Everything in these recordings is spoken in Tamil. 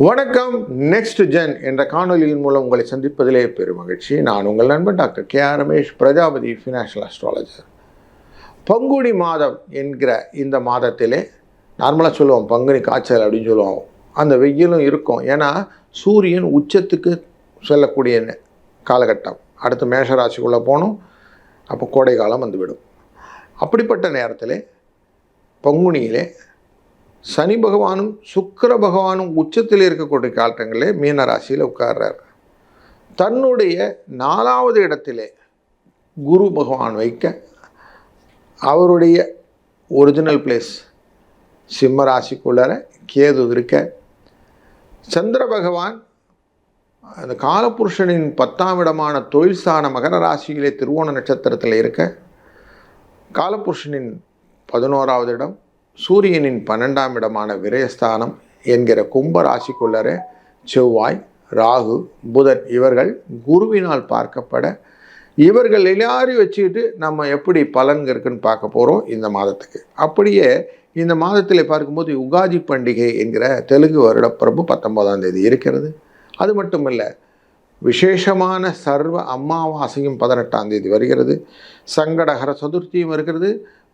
வணக்கம். நெக்ஸ்ட் ஜென் என்ற காணொலியின் மூலம் உங்களை சந்திப்பதிலே பெரும் மகிழ்ச்சி. நான் உங்கள் நண்பன் doctor K R Ramesh, Prajapati financial astrologer. Panguni மாதம் என்கிற இந்த மாதத்திலே நார்மலாக சொல்லுவோம் பங்குனி காய்ச்சல் அப்படின்னு சொல்லுவோம். அந்த வெயிலும் இருக்கும். ஏன்னா சூரியன் உச்சத்துக்கு செல்லக்கூடிய காலகட்டம். அடுத்து மேஷராசிக்குள்ளே போகணும். அப்போ கோடை காலம் வந்துவிடும். அப்படிப்பட்ட நேரத்தில் பங்குனியிலே சனி பகவானும் சுக்கிர பகவானும் உச்சத்தில் இருக்கக்கூடிய காலங்களிலே மீன ராசியில் உட்கார்றார். தன்னுடைய 4வது இடத்திலே குரு பகவான் வைக்க, அவருடைய ஒரிஜினல் பிளேஸ் சிம்ம ராசிக்குள்ளார கேது இருக்க, சந்திர பகவான் அந்த காலபுருஷனின் 10ஆம் இடமான தொழில் ஸ்தான மகர ராசியிலே திருவோண நட்சத்திரத்தில் இருக்க, காலபுருஷனின் 11வது இடம் சூரியனின் 12ஆம் இடமான விரயஸ்தானம் என்கிற கும்ப ராசிக்குள்ளரே செவ்வாய், ராகு, புதன் இவர்கள் குருவினால் பார்க்கப்பட, இவர்கள் எல்லாரையும் வச்சுக்கிட்டு நம்ம எப்படி பலன் இருக்குன்னு பார்க்க போகிறோம் இந்த மாதத்துக்கு. அப்படியே இந்த மாதத்தில் பார்க்கும்போது யுகாதி பண்டிகை என்கிற தெலுங்கு வருடப்பிரபு 19ஆம் தேதி இருக்கிறது. அது மட்டும் இல்லை, விசேஷமான சர்வ அமாவாசையும் 18ஆம் தேதி வருகிறது. சங்கடஹர சதுர்த்தியும் இருக்கிறது.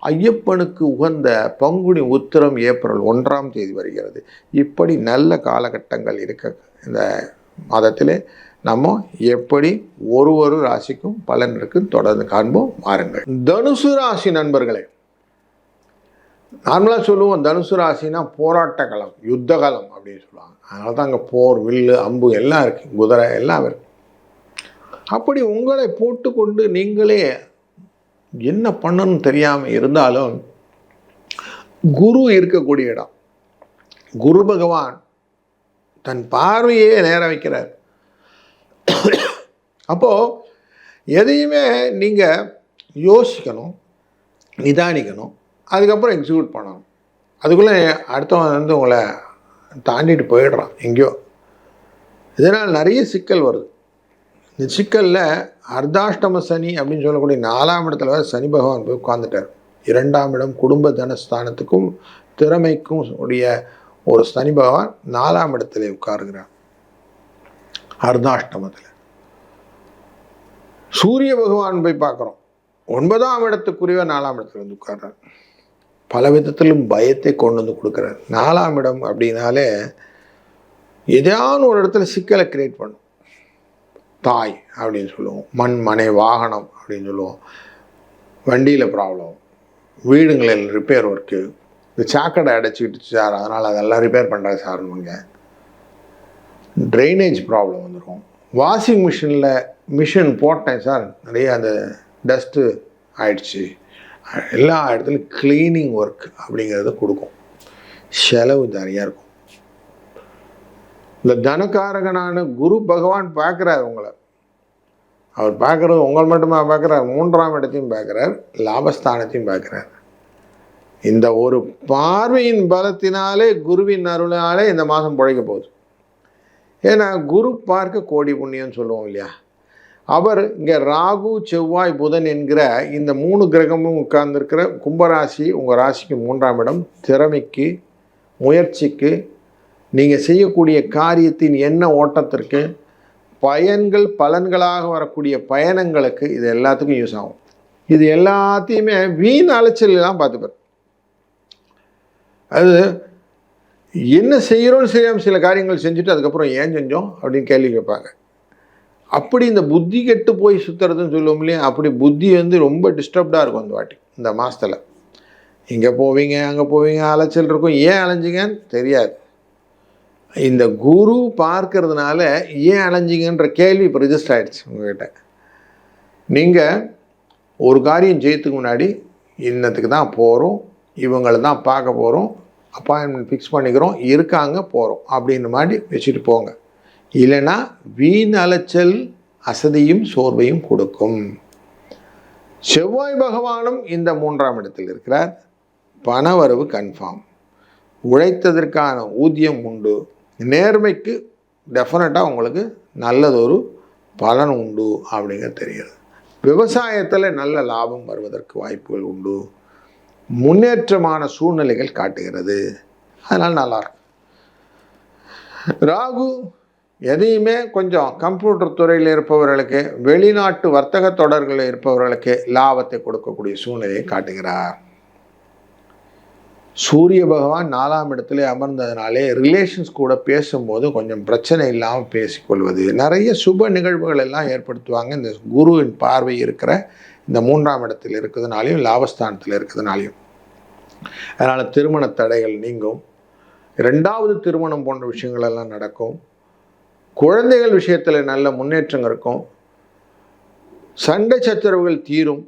ஐயப்பனுக்கு உகந்த பங்குனி உத்திரம் ஏப்ரல் 1ஆம் தேதி வருகிறது. இப்படி நல்ல காலகட்டங்கள் இருக்க இந்த மாதத்திலே நம்ம எப்படி ஒரு ராசிக்கும் பலன் இருக்குன்னு தொடர்ந்து காண்போம். வாருங்கள். தனுசு ராசி நண்பர்களே, நார்மலாக சொல்லுவோம் தனுசு ராசினா போராட்ட களம், யுத்த களம் அப்படின்னு சொல்லுவாங்க. அதனால தான் அங்கே போர், வில்லு, அம்பு எல்லாம் இருக்குது, குதிரை எல்லாம் இருக்குது. அப்படி உங்களை போட்டுக்கொண்டு நீங்களே என்ன பண்ணணும்னு தெரியாமல் இருந்தாலும் குரு இருக்கக்கூடிய இடம், குரு பகவான் தன் பார்வையே நேர வைக்கிறார். அப்போது எதையுமே நீங்கள் யோசிக்கணும், நிதானிக்கணும், அதுக்கப்புறம் எக்ஸிக்யூட் பண்ணணும். அதுக்குள்ளே அடுத்தவன் வந்து உங்களை தாண்டிட்டு போயிடுறான் எங்கேயோ. இதனால் நிறைய சிக்கல் வருது. இந்த சிக்கலில் அர்த்தாஷ்டம சனி அப்படின்னு சொல்லக்கூடிய 4ஆம் இடத்துல சனி பகவான் போய் உட்கார்ந்துட்டார். 2ஆம் இடம் குடும்ப தனஸ்தானத்துக்கும் திறமைக்கும் உடைய ஒரு சனி பகவான் 4ஆம் இடத்துல உட்காருகிறார் அர்த்தாஷ்டமத்தில். சூரிய பகவான் போய் பார்க்குறோம், 9ஆம் இடத்துக்குரிய 4ஆம் இடத்துல வந்து உட்கார்றார். பல விதத்திலும் பயத்தை கொண்டு வந்து கொடுக்குறார். 4ஆம் இடம் அப்படின்னாலே ஏதாவது ஒரு இடத்துல சிக்கலை கிரியேட் பண்ணும். தாய் அப்படின்னு சொல்லுவோம், மண் மனை வாகனம் அப்படின்னு சொல்லுவோம், வண்டியில் ப்ராப்ளம், வீடுங்களில் ரிப்பேர் ஒர்க்கு, இந்த சாக்கடை அடைச்சிக்கிட்டு சார் அதனால் அதெல்லாம் ரிப்பேர் பண்ணுறாங்க சார்னுங்க, ட்ரைனேஜ் ப்ராப்ளம் வந்துடும். வாஷிங் மிஷின் போட்டேன் சார், நிறைய அந்த டஸ்ட்டு ஆயிடுச்சு. எல்லா இடத்துலையும் க்ளீனிங் ஒர்க் அப்படிங்கிறத கொடுக்கும். செலவு நிறையா இருக்கும். இந்த தனக்காரகனான குரு பகவான் பார்க்குறார் உங்களை. அவர் பார்க்குறது உங்களை மட்டுமா பார்க்குறார், 3ஆம் இடத்தையும் பார்க்குறார், லாபஸ்தானத்தையும் பார்க்குறார். இந்த ஒரு பார்வையின் பலத்தினாலே, குருவின் அருளாலே இந்த மாதம் பிழைக்க போகுது. ஏன்னா குரு பார்க்க கோடி புண்ணியம்னு சொல்லுவோம் இல்லையா. அவர் இங்கே ராகு, செவ்வாய், புதன் என்கிற இந்த 3 கிரகமும் உட்கார்ந்துருக்கிற கும்பராசி உங்கள் ராசிக்கு 3ஆம் இடம். திறமைக்கு, முயற்சிக்கு, நீங்கள் செய்யக்கூடிய காரியத்தின் என்ன ஓட்டத்திற்கு, பயன்கள் பலன்களாக வரக்கூடிய பயணங்களுக்கு, இது எல்லாத்துக்கும் யூஸ் ஆகும். இது எல்லாத்தையுமே வீண் அலைச்சலாம் பார்த்துப்பார். அது என்ன செய்கிறோன்னு செய்யாமல் சில காரியங்கள் செஞ்சுட்டு அதுக்கப்புறம் ஏன் செஞ்சோம் அப்படின்னு கேள்வி கேட்பாங்க. அப்படி இந்த புத்தி கெட்டு போய் சுற்றுறதுன்னு சொல்லுவோம் இல்லையா, அப்படி புத்தி வந்து ரொம்ப டிஸ்டர்ப்டாக இருக்கும் அந்த வாட்டி இந்த மாதத்தில். இங்கே போவீங்க, அங்கே போவீங்க, அலைச்சல் இருக்கும். ஏன் அலைஞ்சிங்கன்னு தெரியாது. இந்த குரு பார்க்கறதுனால ஏன் அலைஞ்சிங்கன்ற கேள்வி இப்போ ரிஜிஸ்டர் ஆகிடுச்சு உங்கள்கிட்ட. நீங்கள் ஒரு காரியம் செய்யறதுக்கு முன்னாடி இன்னத்துக்கு தான் போகிறோம், இவங்களை தான் பார்க்க போகிறோம், அப்பாயின்மெண்ட் ஃபிக்ஸ் பண்ணிக்கிறோம், இருக்காங்க, போகிறோம் அப்படின்னு மாதிரி வச்சுட்டு போங்க. இல்லைன்னா வீண் அலைச்சல் அசதியும் சோர்வையும் கொடுக்கும். செவ்வாய் பகவானும் இந்த 3ஆம் இடத்தில் இருக்கிறார். பணவரவு கன்ஃபார்ம், உழைத்ததற்கான ஊதியம் உண்டு, நேர்மைக்கு டெஃபினட்டாக உங்களுக்கு நல்லதொரு பலன் உண்டு அப்படிங்கிறது தெரியுது. விவசாயத்தில் நல்ல லாபம் வருவதற்கு வாய்ப்புகள் உண்டு, முன்னேற்றமான சூழ்நிலைகள் காட்டுகிறது. அதனால் நல்லாயிருக்கும். ராகு எதையுமே கொஞ்சம் கம்ப்யூட்டர் துறையில் இருப்பவர்களுக்கு, வெளிநாட்டு வர்த்தக தொடர்களில் இருப்பவர்களுக்கு லாபத்தை கொடுக்கக்கூடிய சூழ்நிலையை காட்டுகிறார். சூரிய பகவான் 4ஆம் இடத்துல அமர்ந்ததுனாலே ரிலேஷன்ஸ் கூட பேசும்போது கொஞ்சம் பிரச்சனை இல்லாமல் பேசிக்கொள்வது, நிறைய சுப நிகழ்வுகள் எல்லாம் ஏற்படுத்துவாங்க. இந்த குருவின் பார்வை இருக்கிற இந்த 3ஆம் இடத்தில் இருக்கிறதுனாலையும் லாபஸ்தானத்தில் இருக்கிறதுனாலையும். அதனால் திருமண தடைகள் நீங்கும், 2வது திருமணம் போன்ற விஷயங்கள் எல்லாம் நடக்கும், குழந்தைகள் விஷயத்தில் நல்ல முன்னேற்றம் இருக்கும், சண்டை சச்சரவுகள் தீரும்.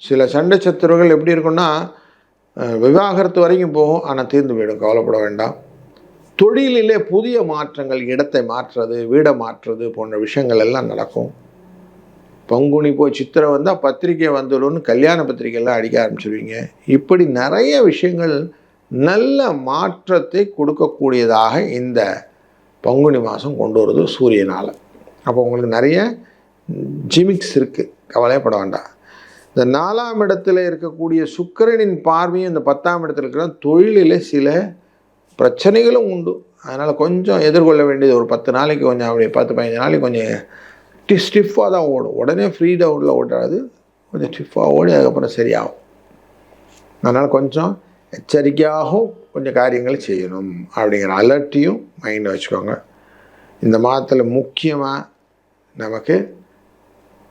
சில சண்டை சச்சரவுகள் எப்படி இருக்குன்னா விவாகரத்து வரைக்கும் போகும், ஆனால் தீர்ந்து போயிடும், கவலைப்பட வேண்டாம். தொழிலிலே புதிய மாற்றங்கள், இடத்தை மாற்றுறது, வீடை மாற்றுறது போன்ற விஷயங்கள் எல்லாம் நடக்கும். பங்குனி போய் சித்திரை வந்தால் பத்திரிக்கை வந்துடும்னு கல்யாண பத்திரிக்கையெல்லாம் அடிக்க ஆரம்பிச்சிருவீங்க. இப்படி நிறைய விஷயங்கள் நல்ல மாற்றத்தை கொடுக்கக்கூடியதாக இந்த பங்குனி மாதம் கொண்டு வருது சூரியனால். அப்போ உங்களுக்கு நிறைய ஜிமிக்ஸ் இருக்குது, கவலைப்பட வேண்டாம். இந்த 4ஆம் இடத்துல இருக்கக்கூடிய சுக்கிரனின் பார்வையும் இந்த 10ஆம் இடத்துல இருக்கிற தொழிலில் சில பிரச்சனைகளும் உண்டு. அதனால் கொஞ்சம் எதிர்கொள்ள வேண்டியது ஒரு 10 நாளைக்கு கொஞ்சம், அப்படி 10-15 நாளைக்கு கொஞ்சம் ஸ்டிஃபாக தான் ஓடும். உடனே ஃப்ரீ டவுனில் ஓடாது, கொஞ்சம் ஸ்டிஃபாக ஓடி அதுக்கப்புறம் சரியாகும். அதனால் கொஞ்சம் எச்சரிக்கையாகவும் கொஞ்சம் காரியங்கள் செய்யணும் அப்படிங்கிற அலர்ட்டையும் மைண்டில் வச்சுக்கோங்க. இந்த மாதத்தில் முக்கியமாக நமக்கு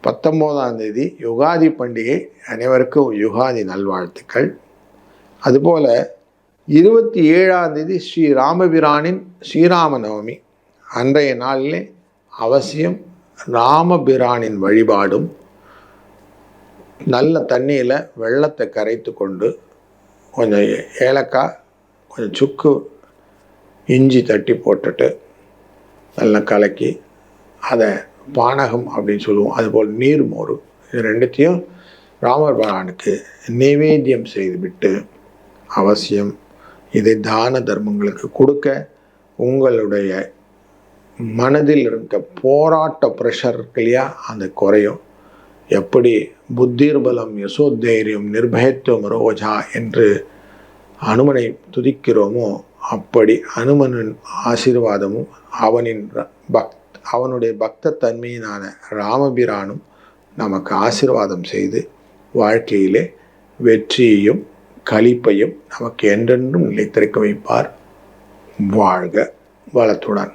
19ஆம் தேதி யுகாதி பண்டிகை, அனைவருக்கும் யுகாதி நல்வாழ்த்துக்கள். அதுபோல் 27ஆம் தேதி ஸ்ரீ ராமபிரானின் ஸ்ரீராம நவமி. அன்றைய நாளிலே அவசியம் ராமபிரானின் வழிபாடும், நல்ல தண்ணியில் வெள்ளத்தை கரைத்து கொண்டு கொஞ்சம் ஏலக்காய், கொஞ்சம் சுக்கு, இஞ்சி தட்டி போட்டுட்டு நல்லா கலக்கி அதை பானகம் அப்படின்னு சொல்லுவோம், அதுபோல் நீர்மோர், இது 2த்தையும் ராமர் பகவானுக்கு நைவேத்தியம் செய்துவிட்டு அவசியம் இதை தான தர்மங்களுக்கு கொடுக்க உங்களுடைய மனதில் இருக்க போராட்ட ப்ரெஷர் இருக்கு இல்லையா, அந்த குறையும். எப்படி புத்திர்பலம் யசோதைரியம் நிர்பயத்துவம் ரோஜா என்று அனுமனை துதிக்கிறோமோ, அப்படி அனுமனின் ஆசீர்வாதமும் அவனுடைய பக்த தன்மையினான ராமபிரானும் நமக்கு ஆசீர்வாதம் செய்து வாழ்க்கையிலே வெற்றியையும் களிப்பையும் நமக்கு என்றென்றும் நிலைத்திருக்க வைப்பார். வாழ்க வளத்துடன்.